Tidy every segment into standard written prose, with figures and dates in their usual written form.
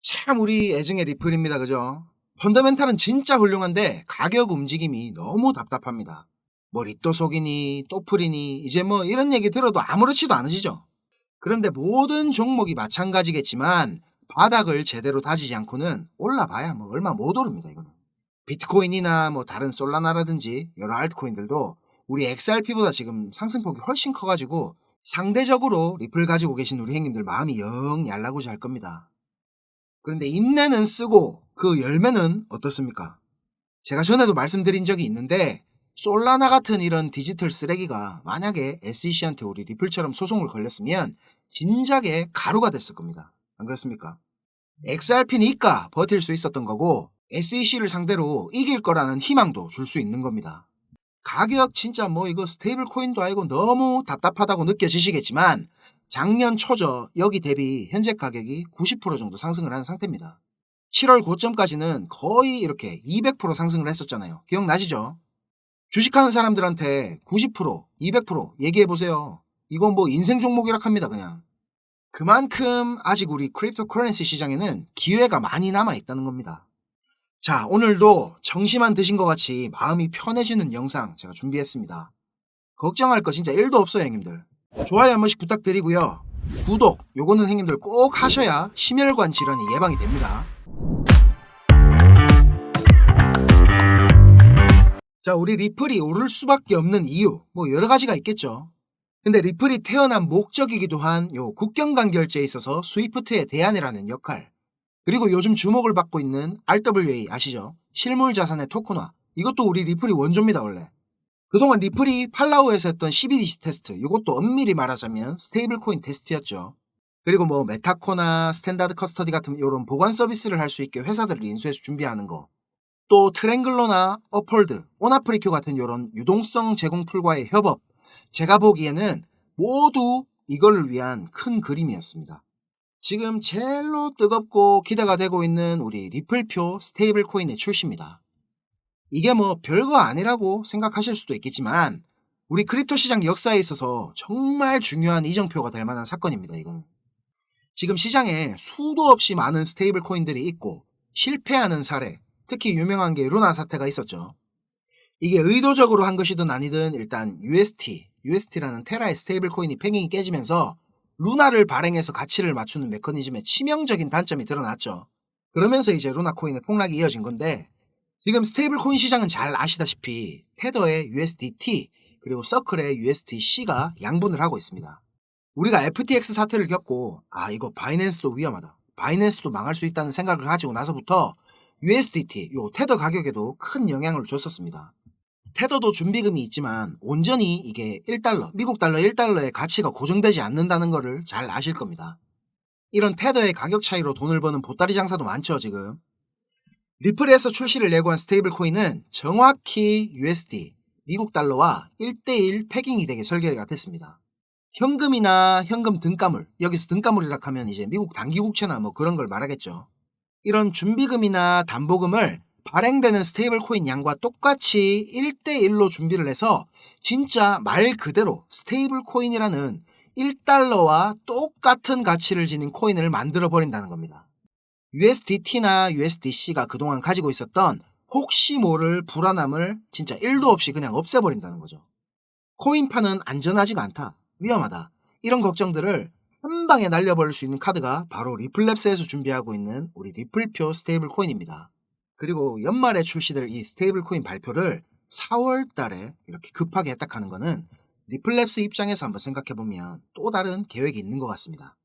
참 우리 애증의 리플입니다. 그죠? 펀더멘탈은 진짜 훌륭한데 가격 움직임이 너무 답답합니다. 뭐 리또 속이니 또플이니 이제 뭐 이런 얘기 들어도 아무렇지도 않으시죠? 그런데 모든 종목이 마찬가지겠지만 바닥을 제대로 다지지 않고는 올라봐야 뭐 얼마 못 오릅니다. 이거는. 비트코인이나 뭐 다른 솔라나라든지 여러 알트코인들도 우리 XRP보다 지금 상승폭이 훨씬 커가지고 상대적으로 리플 가지고 계신 우리 형님들 마음이 영 얄라구지 할 겁니다. 그런데 인내는 쓰고 그 열매는 어떻습니까? 제가 전에도 말씀드린 적이 있는데 솔라나 같은 이런 디지털 쓰레기가 만약에 SEC한테 우리 리플처럼 소송을 걸렸으면 진작에 가루가 됐을 겁니다. 안 그렇습니까? XRP니까 버틸 수 있었던 거고 SEC를 상대로 이길 거라는 희망도 줄 수 있는 겁니다. 가격 진짜 뭐 이거 스테이블 코인도 아니고 너무 답답하다고 느껴지시겠지만 작년 초저 여기 대비 현재 가격이 90% 정도 상승을 한 상태입니다. 7월 고점까지는 거의 이렇게 200% 상승을 했었잖아요. 기억나시죠? 주식하는 사람들한테 90%, 200% 얘기해보세요. 이건 뭐 인생 종목이라 합니다 그냥. 그만큼 아직 우리 크립토 커런시 시장에는 기회가 많이 남아있다는 겁니다. 자, 오늘도 정시만 드신 것 같이 마음이 편해지는 영상 제가 준비했습니다. 걱정할 거 진짜 1도 없어요 형님들. 좋아요 한 번씩 부탁드리고요. 구독 요거는 형님들 꼭 하셔야 심혈관 질환이 예방이 됩니다. 자, 우리 리플이 오를 수밖에 없는 이유 뭐 여러 가지가 있겠죠. 근데 리플이 태어난 목적이기도 한 요 국경간 결제에 있어서 스위프트의 대안이라는 역할, 그리고 요즘 주목을 받고 있는 RWA 아시죠? 실물 자산의 토큰화, 이것도 우리 리플이 원조입니다 원래. 그동안 리플이 팔라우에서 했던 CBDC 테스트, 이것도 엄밀히 말하자면 스테이블 코인 테스트였죠. 그리고 뭐 메타코나 스탠다드 커스터디 같은 이런 보관 서비스를 할 수 있게 회사들을 인수해서 준비하는 거, 또 트랭글러나 어폴드, 오나프리큐 같은 이런 유동성 제공 풀과의 협업, 제가 보기에는 모두 이걸 위한 큰 그림이었습니다. 지금 제일로 뜨겁고 기대가 되고 있는 우리 리플표 스테이블 코인의 출시입니다. 이게 뭐 별거 아니라고 생각하실 수도 있겠지만 우리 크립토 시장 역사에 있어서 정말 중요한 이정표가 될 만한 사건입니다. 이거는. 지금 시장에 수도 없이 많은 스테이블 코인들이 있고 실패하는 사례, 특히 유명한 게 루나 사태가 있었죠. 이게 의도적으로 한 것이든 아니든 일단 UST라는 테라의 스테이블 코인이 팽행이 깨지면서 루나를 발행해서 가치를 맞추는 메커니즘의 치명적인 단점이 드러났죠. 그러면서 이제 루나 코인의 폭락이 이어진 건데, 지금 스테이블 코인 시장은 잘 아시다시피 테더의 USDT 그리고 서클의 USDC가 양분을 하고 있습니다. 우리가 FTX 사태를 겪고 이거 바이낸스도 위험하다, 바이낸스도 망할 수 있다는 생각을 가지고 나서부터 USDT, 요 테더 가격에도 큰 영향을 줬었습니다. 테더도 준비금이 있지만 온전히 이게 1달러, 미국 달러 1달러의 가치가 고정되지 않는다는 거를 잘 아실 겁니다. 이런 테더의 가격 차이로 돈을 버는 보따리 장사도 많죠 지금. 리플에서 출시를 예고한 스테이블 코인은 정확히 USD, 미국 달러와 1대1 패깅이 되게 설계가 됐습니다. 현금이나 현금 등가물, 여기서 등가물이라 하면 이제 미국 단기국채나 뭐 그런 걸 말하겠죠. 이런 준비금이나 담보금을 발행되는 스테이블 코인 양과 똑같이 1대1로 준비를 해서 진짜 말 그대로 스테이블 코인이라는 1달러와 똑같은 가치를 지닌 코인을 만들어 버린다는 겁니다. USDT나 USDC가 그동안 가지고 있었던 혹시 모를 불안함을 진짜 1도 없이 그냥 없애버린다는 거죠. 코인파는 안전하지가 않다, 위험하다, 이런 걱정들을 한 방에 날려버릴 수 있는 카드가 바로 리플랩스에서 준비하고 있는 우리 리플표 스테이블 코인입니다. 그리고 연말에 출시될 이 스테이블 코인 발표를 4월 달에 이렇게 급하게 했다하는 거는 리플랩스 입장에서 한번 생각해보면 또 다른 계획이 있는 것 같습니다.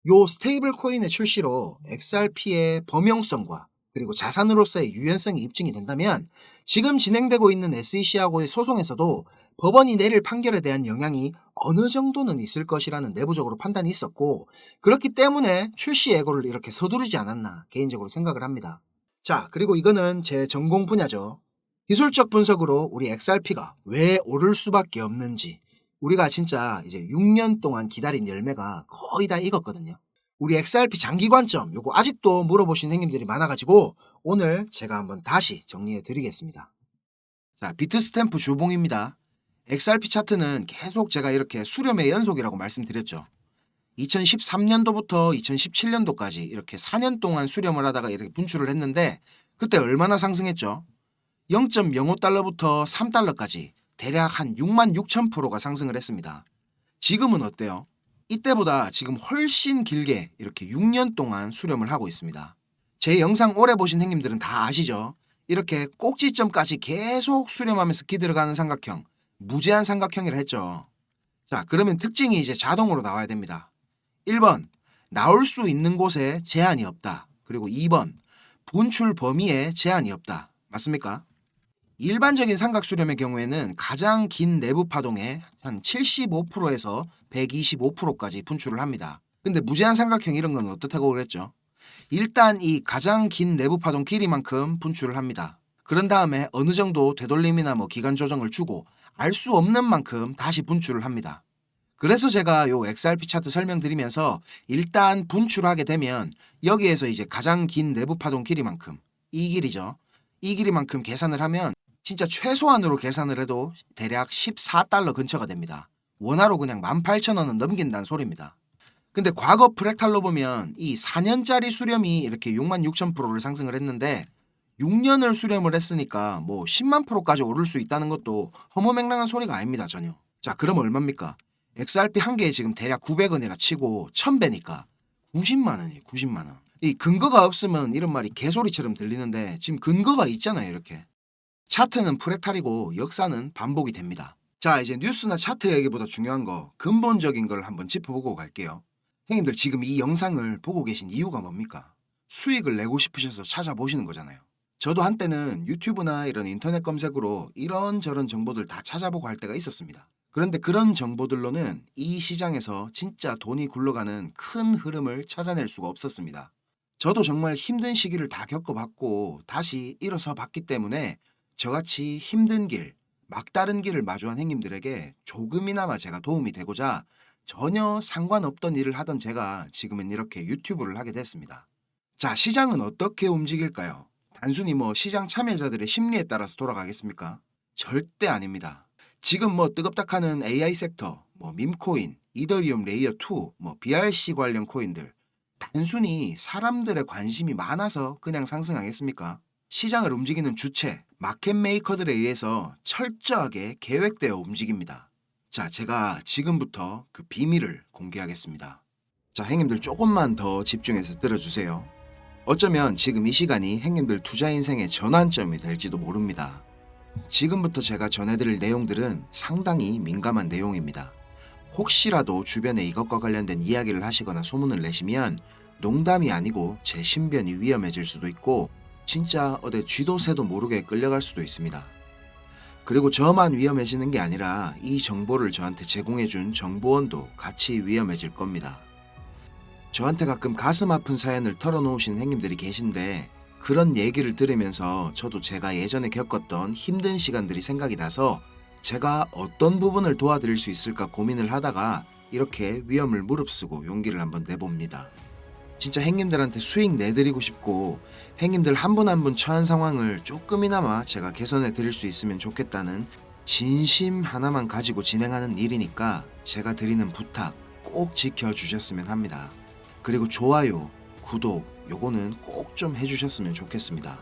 요 스테이블 코인의 출시로 XRP의 범용성과 그리고 자산으로서의 유연성이 입증이 된다면 지금 진행되고 있는 SEC하고의 소송에서도 법원이 내릴 판결에 대한 영향이 어느 정도는 있을 것이라는 내부적으로 판단이 있었고, 그렇기 때문에 출시 예고를 이렇게 서두르지 않았나 개인적으로 생각을 합니다. 자, 그리고 이거는 제 전공 분야죠. 기술적 분석으로 우리 XRP가 왜 오를 수밖에 없는지, 우리가 진짜 이제 6년 동안 기다린 열매가 거의 다 익었거든요. 우리 XRP 장기 관점 요거 아직도 물어보신 형님들이 많아가지고 오늘 제가 한번 다시 정리해 드리겠습니다. 자, 비트스탬프 주봉입니다. XRP 차트는 계속 제가 이렇게 수렴의 연속이라고 말씀드렸죠. 2013년도부터 2017년도까지 이렇게 4년 동안 수렴을 하다가 이렇게 분출을 했는데 그때 얼마나 상승했죠? 0.05달러부터 3달러까지 대략 한 6만 6천 프로가 상승을 했습니다. 지금은 어때요? 이때보다 지금 훨씬 길게 이렇게 6년 동안 수렴을 하고 있습니다. 제 영상 오래 보신 형님들은 다 아시죠? 이렇게 꼭지점까지 계속 수렴하면서 기들어가는 삼각형, 무제한 삼각형이라 했죠. 자, 그러면 특징이 이제 자동으로 나와야 됩니다. 1번, 나올 수 있는 곳에 제한이 없다. 그리고 2번, 분출 범위에 제한이 없다. 맞습니까? 일반적인 삼각 수렴의 경우에는 가장 긴 내부 파동의 한 75%에서 125%까지 분출을 합니다. 근데 무제한 삼각형 이런 건 어떻다고 그랬죠? 일단 이 가장 긴 내부 파동 길이만큼 분출을 합니다. 그런 다음에 어느 정도 되돌림이나 기간 조정을 주고 알 수 없는 만큼 다시 분출을 합니다. 그래서 제가 요 XRP 차트 설명드리면서 일단 분출하게 되면 여기에서 이제 가장 긴 내부 파동 길이만큼 이 길이죠. 이 길이만큼 계산을 하면 진짜 최소한으로 계산을 해도 대략 14달러 근처가 됩니다. 원화로 그냥 18,000원은 넘긴다는 소리입니다. 근데 과거 프랙탈로 보면 이 4년짜리 수렴이 이렇게 6만 6천 프로를 상승을 했는데 6년을 수렴을 했으니까 10만 프로까지 오를 수 있다는 것도 허무맹랑한 소리가 아닙니다, 전혀. 자, 그럼 얼마입니까? XRP 한 개에 지금 대략 900원이라 치고 1000배니까 90만 원이에요, 90만 원. 이 근거가 없으면 이런 말이 개소리처럼 들리는데 지금 근거가 있잖아요, 이렇게. 차트는 프랙탈이고 역사는 반복이 됩니다. 자, 이제 뉴스나 차트 얘기보다 중요한 거 근본적인 걸 한번 짚어보고 갈게요. 형님들 지금 이 영상을 보고 계신 이유가 뭡니까? 수익을 내고 싶으셔서 찾아보시는 거잖아요. 저도 한때는 유튜브나 이런 인터넷 검색으로 이런저런 정보들 다 찾아보고 할 때가 있었습니다. 그런데 그런 정보들로는 이 시장에서 진짜 돈이 굴러가는 큰 흐름을 찾아낼 수가 없었습니다. 저도 정말 힘든 시기를 다 겪어봤고 다시 일어서 봤기 때문에 저같이 힘든 길, 막다른 길을 마주한 형님들에게 조금이나마 제가 도움이 되고자 전혀 상관없던 일을 하던 제가 지금은 이렇게 유튜브를 하게 됐습니다. 자, 시장은 어떻게 움직일까요? 단순히 시장 참여자들의 심리에 따라서 돌아가겠습니까? 절대 아닙니다. 지금 뜨겁다카는 AI 섹터, 밈코인, 이더리움 레이어 2, BRC 관련 코인들 단순히 사람들의 관심이 많아서 그냥 상승하겠습니까? 시장을 움직이는 주체, 마켓 메이커들에 의해서 철저하게 계획되어 움직입니다. 자, 제가 지금부터 그 비밀을 공개하겠습니다. 자, 형님들 조금만 더 집중해서 들어주세요. 어쩌면 지금 이 시간이 형님들 투자 인생의 전환점이 될지도 모릅니다. 지금부터 제가 전해드릴 내용들은 상당히 민감한 내용입니다. 혹시라도 주변에 이것과 관련된 이야기를 하시거나 소문을 내시면 농담이 아니고 제 신변이 위험해질 수도 있고 진짜 어디 쥐도 새도 모르게 끌려갈 수도 있습니다. 그리고 저만 위험해지는 게 아니라 이 정보를 저한테 제공해준 정보원도 같이 위험해질 겁니다. 저한테 가끔 가슴 아픈 사연을 털어놓으신 형님들이 계신데 그런 얘기를 들으면서 저도 제가 예전에 겪었던 힘든 시간들이 생각이 나서 제가 어떤 부분을 도와드릴 수 있을까 고민을 하다가 이렇게 위험을 무릅쓰고 용기를 한번 내봅니다. 진짜 형님들한테 수익 내드리고 싶고 형님들 한 분 한 분 처한 상황을 조금이나마 제가 개선해 드릴 수 있으면 좋겠다는 진심 하나만 가지고 진행하는 일이니까 제가 드리는 부탁 꼭 지켜주셨으면 합니다. 그리고 좋아요, 구독 요거는 꼭 좀 해주셨으면 좋겠습니다.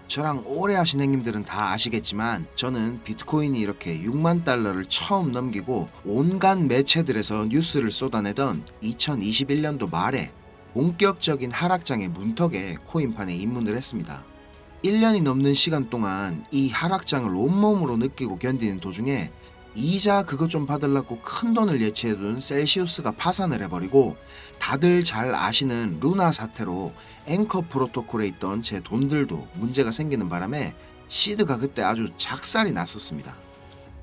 저랑 오래 하신 형님들은 다 아시겠지만 저는 비트코인이 이렇게 6만 달러를 처음 넘기고 온갖 매체들에서 뉴스를 쏟아내던 2021년도 말에 본격적인 하락장의 문턱에 코인판에 입문을 했습니다. 1년이 넘는 시간 동안 이 하락장을 온몸으로 느끼고 견디는 도중에 이자 그것 좀 받으려고 큰 돈을 예치해둔 셀시우스가 파산을 해버리고 다들 잘 아시는 루나 사태로 앵커 프로토콜에 있던 제 돈들도 문제가 생기는 바람에 시드가 그때 아주 작살이 났었습니다.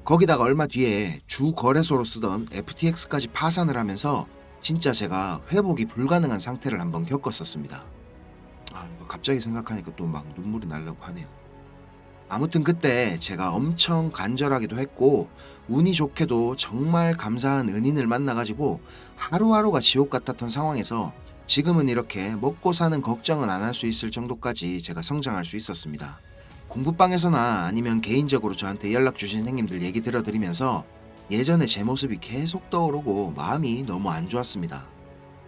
거기다가 얼마 뒤에 주 거래소로 쓰던 FTX까지 파산을 하면서 진짜 제가 회복이 불가능한 상태를 한번 겪었었습니다. 이거 갑자기 생각하니까 또 막 눈물이 나려고 하네요. 아무튼 그때 제가 엄청 간절하기도 했고 운이 좋게도 정말 감사한 은인을 만나가지고 하루하루가 지옥 같았던 상황에서 지금은 이렇게 먹고 사는 걱정은 안 할 수 있을 정도까지 제가 성장할 수 있었습니다. 공부방에서나 아니면 개인적으로 저한테 연락 주신 형님들 얘기 들어드리면서 예전에 제 모습이 계속 떠오르고 마음이 너무 안 좋았습니다.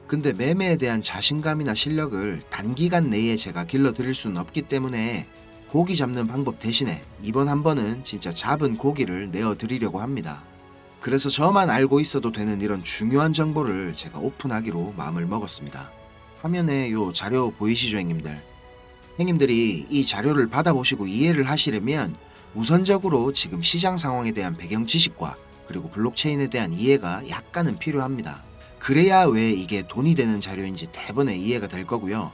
근데 매매에 대한 자신감이나 실력을 단기간 내에 제가 길러드릴 수는 없기 때문에 고기 잡는 방법 대신에 이번 한 번은 진짜 잡은 고기를 내어드리려고 합니다. 그래서 저만 알고 있어도 되는 이런 중요한 정보를 제가 오픈하기로 마음을 먹었습니다. 화면에 요 자료 보이시죠, 형님들? 형님들이 이 자료를 받아보시고 이해를 하시려면 우선적으로 지금 시장 상황에 대한 배경 지식과 그리고 블록체인에 대한 이해가 약간은 필요합니다. 그래야 왜 이게 돈이 되는 자료인지 대번에 이해가 될 거고요.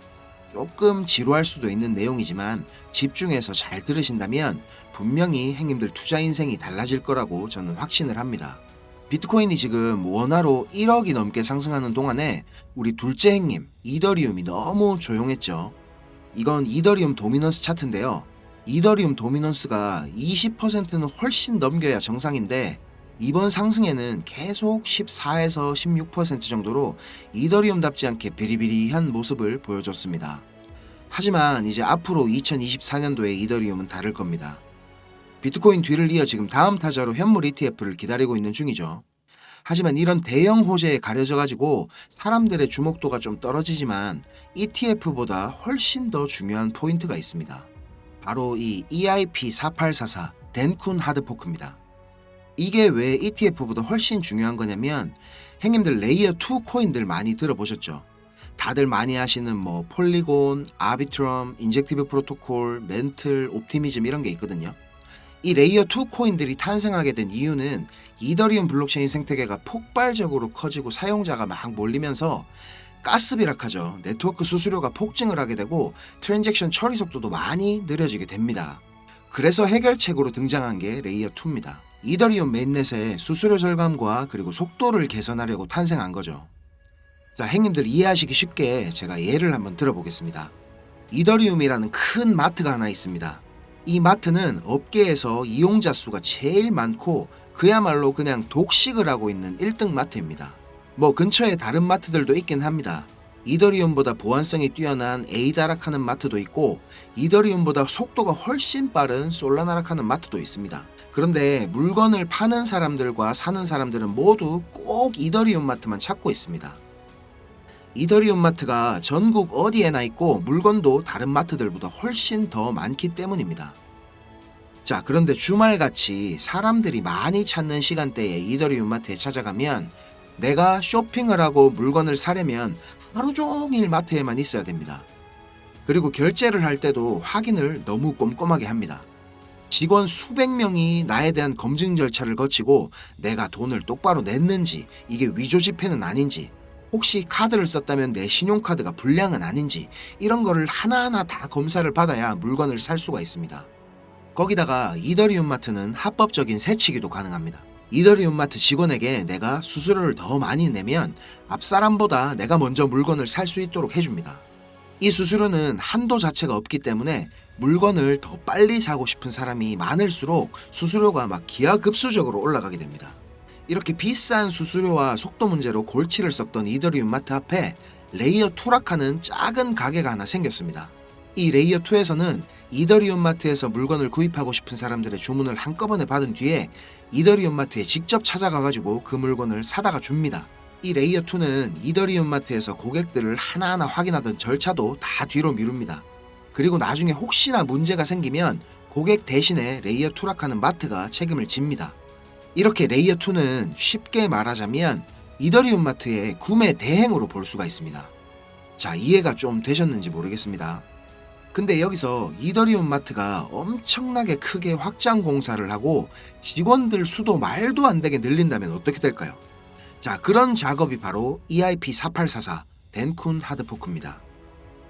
조금 지루할 수도 있는 내용이지만 집중해서 잘 들으신다면 분명히 형님들 투자 인생이 달라질 거라고 저는 확신을 합니다. 비트코인이 지금 원화로 1억이 넘게 상승하는 동안에 우리 둘째 형님 이더리움이 너무 조용했죠. 이건 이더리움 도미넌스 차트인데요. 이더리움 도미넌스가 20%는 훨씬 넘겨야 정상인데 이번 상승에는 계속 14에서 16% 정도로 이더리움답지 않게 비리비리한 모습을 보여줬습니다. 하지만 이제 앞으로 2024년도에 이더리움은 다를 겁니다. 비트코인 뒤를 이어 지금 다음 타자로 현물 ETF를 기다리고 있는 중이죠. 하지만 이런 대형 호재에 가려져 가지고 사람들의 주목도가 좀 떨어지지만 ETF보다 훨씬 더 중요한 포인트가 있습니다. 바로 이 EIP4844 덴쿤 하드포크입니다. 이게 왜 ETF보다 훨씬 중요한 거냐면 형님들 레이어 2 코인들 많이 들어보셨죠? 다들 많이 하시는 뭐 폴리곤, 아비트럼, 인젝티브 프로토콜, 멘틀, 옵티미즘 이런 게 있거든요. 이 레이어 2 코인들이 탄생하게 된 이유는 이더리움 블록체인 생태계가 폭발적으로 커지고 사용자가 막 몰리면서 가스비락하죠. 네트워크 수수료가 폭증을 하게 되고 트랜잭션 처리 속도도 많이 느려지게 됩니다. 그래서 해결책으로 등장한 게 레이어 2입니다. 이더리움 메인넷의 수수료 절감과 그리고 속도를 개선하려고 탄생한 거죠. 자, 형님들 이해하시기 쉽게 제가 예를 한번 들어보겠습니다. 이더리움이라는 큰 마트가 하나 있습니다. 이 마트는 업계에서 이용자 수가 제일 많고 그야말로 그냥 독식을 하고 있는 1등 마트입니다. 뭐 근처에 다른 마트들도 있긴 합니다. 이더리움보다 보안성이 뛰어난 에이다락하는 마트도 있고 이더리움보다 속도가 훨씬 빠른 솔라나락하는 마트도 있습니다. 그런데 물건을 파는 사람들과 사는 사람들은 모두 꼭 이더리움 마트만 찾고 있습니다. 이더리움 마트가 전국 어디에나 있고 물건도 다른 마트들보다 훨씬 더 많기 때문입니다. 자, 그런데 주말같이 사람들이 많이 찾는 시간대에 이더리움 마트에 찾아가면 내가 쇼핑을 하고 물건을 사려면 하루 종일 마트에만 있어야 됩니다. 그리고 결제를 할 때도 확인을 너무 꼼꼼하게 합니다. 직원 수백 명이 나에 대한 검증 절차를 거치고 내가 돈을 똑바로 냈는지, 이게 위조 지폐는 아닌지, 혹시 카드를 썼다면 내 신용카드가 불량은 아닌지 이런 거를 하나하나 다 검사를 받아야 물건을 살 수가 있습니다. 거기다가 이더리움 마트는 합법적인 세치기도 가능합니다. 이더리움 마트 직원에게 내가 수수료를 더 많이 내면 앞사람보다 내가 먼저 물건을 살 수 있도록 해줍니다. 이 수수료는 한도 자체가 없기 때문에 물건을 더 빨리 사고 싶은 사람이 많을수록 수수료가 막 기하급수적으로 올라가게 됩니다. 이렇게 비싼 수수료와 속도 문제로 골치를 썩던 이더리움 마트 앞에 레이어 2락하는 작은 가게가 하나 생겼습니다. 이 레이어 2에서는 이더리움 마트에서 물건을 구입하고 싶은 사람들의 주문을 한꺼번에 받은 뒤에 이더리움 마트에 직접 찾아가가지고 그 물건을 사다가 줍니다. 이 레이어 2는 이더리움 마트에서 고객들을 하나하나 확인하던 절차도 다 뒤로 미룹니다. 그리고 나중에 혹시나 문제가 생기면 고객 대신에 레이어 2락하는 마트가 책임을 집니다. 이렇게 레이어 2는 쉽게 말하자면 이더리움 마트의 구매 대행으로 볼 수가 있습니다. 자, 이해가 좀 되셨는지 모르겠습니다. 근데 여기서 이더리움 마트가 엄청나게 크게 확장 공사를 하고 직원들 수도 말도 안 되게 늘린다면 어떻게 될까요? 자, 그런 작업이 바로 EIP4844 덴쿤 하드포크입니다.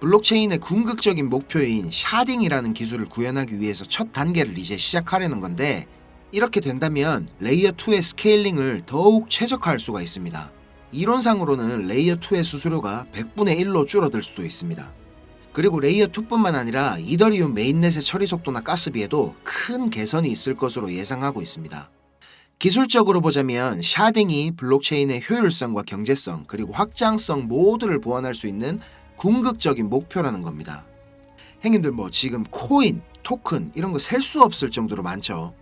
블록체인의 궁극적인 목표인 샤딩이라는 기술을 구현하기 위해서 첫 단계를 이제 시작하려는 건데 이렇게 된다면 레이어 2의 스케일링을 더욱 최적화할 수가 있습니다. 이론상으로는 레이어 2의 수수료가 100분의 1로 줄어들 수도 있습니다. 그리고 레이어 2뿐만 아니라 이더리움 메인넷의 처리 속도나 가스비에도 큰 개선이 있을 것으로 예상하고 있습니다. 기술적으로 보자면 샤딩이 블록체인의 효율성과 경제성 그리고 확장성 모두를 보완할 수 있는 궁극적인 목표라는 겁니다. 형님들 뭐 지금 코인, 토큰 이런 거 셀 수 없을 정도로 많죠.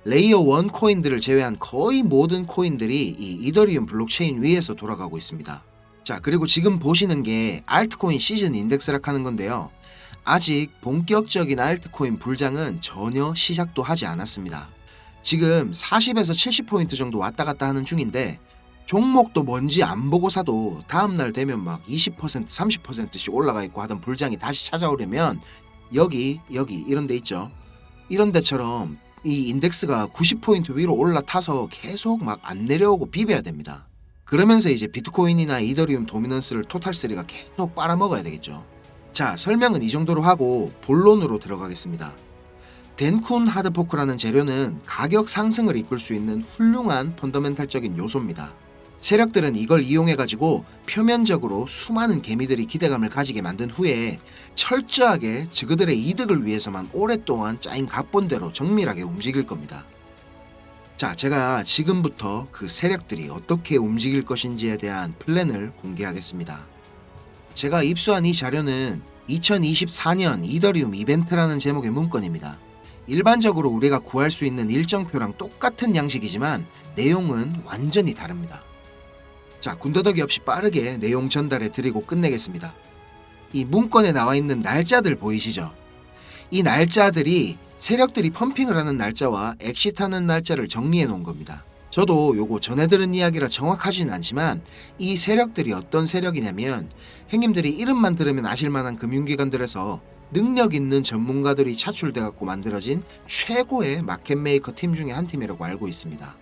레이어 1 코인들을 제외한 거의 모든 코인들이 이 이더리움 블록체인 위에서 돌아가고 있습니다. 자, 그리고 지금 보시는 게 알트코인 시즌 인덱스락 하는 건데요. 아직 본격적인 알트코인 불장은 전혀 시작도 하지 않았습니다. 지금 40에서 70포인트 정도 왔다 갔다 하는 중인데 종목도 뭔지 안 보고 사도 다음날 되면 막 20%, 30%씩 올라가 있고 하던 불장이 다시 찾아오려면 여기 이런 데 있죠. 이런 데처럼 이 인덱스가 90포인트 위로 올라타서 계속 막 안 내려오고 비벼야 됩니다. 그러면서 이제 비트코인이나 이더리움 도미넌스를 토탈3가 계속 빨아먹어야 되겠죠. 자, 설명은 이 정도로 하고 본론으로 들어가겠습니다. 덴쿤 하드포크라는 재료는 가격 상승을 이끌 수 있는 훌륭한 펀더멘탈적인 요소입니다. 세력들은 이걸 이용해가지고 표면적으로 수많은 개미들이 기대감을 가지게 만든 후에 철저하게 그들의 이득을 위해서만 오랫동안 짜인 각본대로 정밀하게 움직일 겁니다. 자, 제가 지금부터 그 세력들이 어떻게 움직일 것인지에 대한 플랜을 공개하겠습니다. 제가 입수한 이 자료는 2024년 이더리움 이벤트라는 제목의 문건입니다. 일반적으로 우리가 구할 수 있는 일정표랑 똑같은 양식이지만 내용은 완전히 다릅니다. 자, 군더더기 없이 빠르게 내용 전달해 드리고 끝내겠습니다. 이 문건에 나와 있는 날짜들 보이시죠? 이 날짜들이 세력들이 펌핑을 하는 날짜와 엑시트하는 날짜를 정리해 놓은 겁니다. 저도 요거 전해 들은 이야기라 정확하진 않지만 이 세력들이 어떤 세력이냐면 형님들이 이름만 들으면 아실만한 금융기관들에서 능력 있는 전문가들이 차출돼 갖고 만들어진 최고의 마켓메이커 팀 중에 한 팀이라고 알고 있습니다.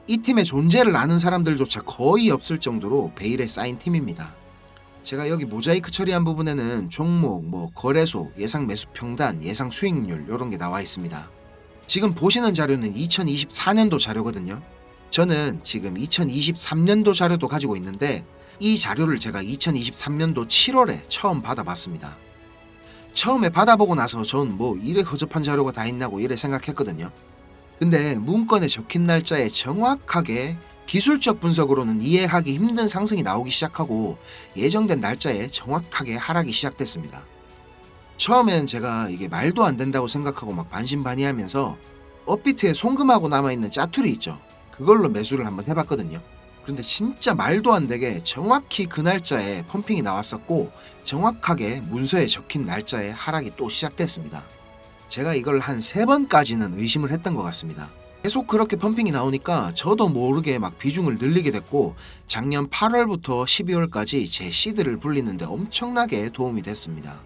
이 팀의 존재를 아는 사람들조차 거의 없을 정도로 베일에 쌓인 팀입니다. 제가 여기 모자이크 처리한 부분에는 종목, 거래소, 예상 매수 평단, 예상 수익률 이런 게 나와 있습니다. 지금 보시는 자료는 2024년도 자료거든요. 저는 지금 2023년도 자료도 가지고 있는데 이 자료를 제가 2023년도 7월에 처음 받아봤습니다. 처음에 받아보고 나서 전 뭐 이래 허접한 자료가 다 있냐고 이래 생각했거든요. 근데 문건에 적힌 날짜에 정확하게 기술적 분석으로는 이해하기 힘든 상승이 나오기 시작하고 예정된 날짜에 정확하게 하락이 시작됐습니다. 처음엔 제가 이게 말도 안 된다고 생각하고 막 반신반의하면서 업비트에 송금하고 남아있는 짜투리 있죠. 그걸로 매수를 한번 해봤거든요. 그런데 진짜 말도 안 되게 정확히 그 날짜에 펌핑이 나왔었고 정확하게 문서에 적힌 날짜에 하락이 또 시작됐습니다. 제가 이걸 한 3번까지는 의심을 했던 것 같습니다. 계속 그렇게 펌핑이 나오니까 저도 모르게 막 비중을 늘리게 됐고 작년 8월부터 12월까지 제 시드를 불리는데 엄청나게 도움이 됐습니다.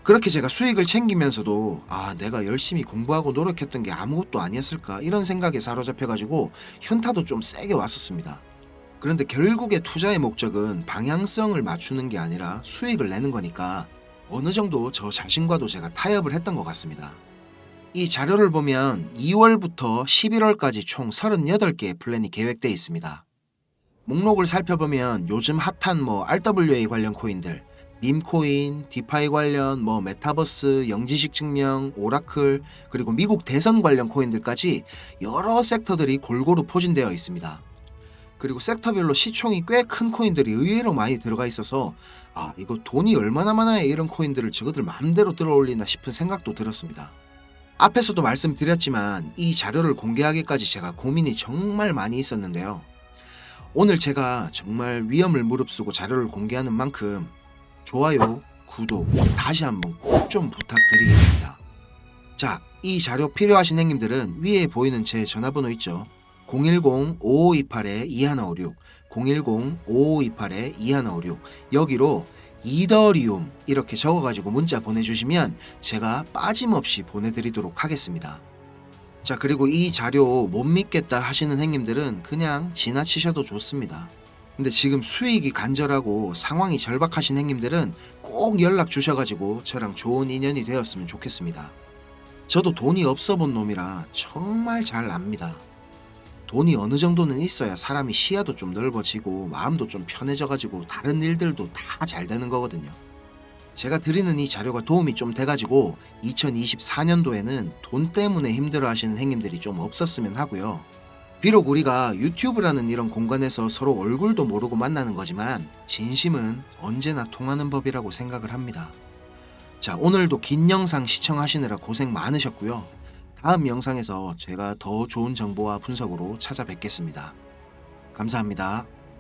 그렇게 제가 수익을 챙기면서도 내가 열심히 공부하고 노력했던 게 아무것도 아니었을까 이런 생각에 사로잡혀가지고 현타도 좀 세게 왔었습니다. 그런데 결국에 투자의 목적은 방향성을 맞추는 게 아니라 수익을 내는 거니까 어느 정도 저 자신과도 제가 타협을 했던 것 같습니다. 이 자료를 보면 2월부터 11월까지 총 38개의 플랜이 계획되어 있습니다. 목록을 살펴보면 요즘 핫한 RWA 관련 코인들, 밈코인, 디파이 관련 메타버스, 영지식 증명, 오라클, 그리고 미국 대선 관련 코인들까지 여러 섹터들이 골고루 포진되어 있습니다. 그리고 섹터별로 시총이 꽤 큰 코인들이 의외로 많이 들어가 있어서 이거 돈이 얼마나 많아야 이런 코인들을 저거들 마음대로 들어올리나 싶은 생각도 들었습니다. 앞에서도 말씀드렸지만 이 자료를 공개하기까지 제가 고민이 정말 많이 있었는데요. 오늘 제가 정말 위험을 무릅쓰고 자료를 공개하는 만큼 좋아요, 구독 다시 한번 꼭 좀 부탁드리겠습니다. 자, 이 자료 필요하신 형님들은 위에 보이는 제 전화번호 있죠. 010-5528-2156 010-5528-2156 여기로 이더리움 이렇게 적어가지고 문자 보내주시면 제가 빠짐없이 보내드리도록 하겠습니다. 자, 그리고 이 자료 못 믿겠다 하시는 형님들은 그냥 지나치셔도 좋습니다. 근데 지금 수익이 간절하고 상황이 절박하신 형님들은 꼭 연락 주셔가지고 저랑 좋은 인연이 되었으면 좋겠습니다. 저도 돈이 없어 본 놈이라 정말 잘 압니다. 돈이 어느 정도는 있어야 사람이 시야도 좀 넓어지고 마음도 좀 편해져가지고 다른 일들도 다 잘 되는 거거든요. 제가 드리는 이 자료가 도움이 좀 돼가지고 2024년도에는 돈 때문에 힘들어 하시는 형님들이 좀 없었으면 하고요. 비록 우리가 유튜브라는 이런 공간에서 서로 얼굴도 모르고 만나는 거지만 진심은 언제나 통하는 법이라고 생각을 합니다. 자, 오늘도 긴 영상 시청하시느라 고생 많으셨고요. 다음 영상에서 제가 더 좋은 정보와 분석으로 찾아뵙겠습니다. 감사합니다.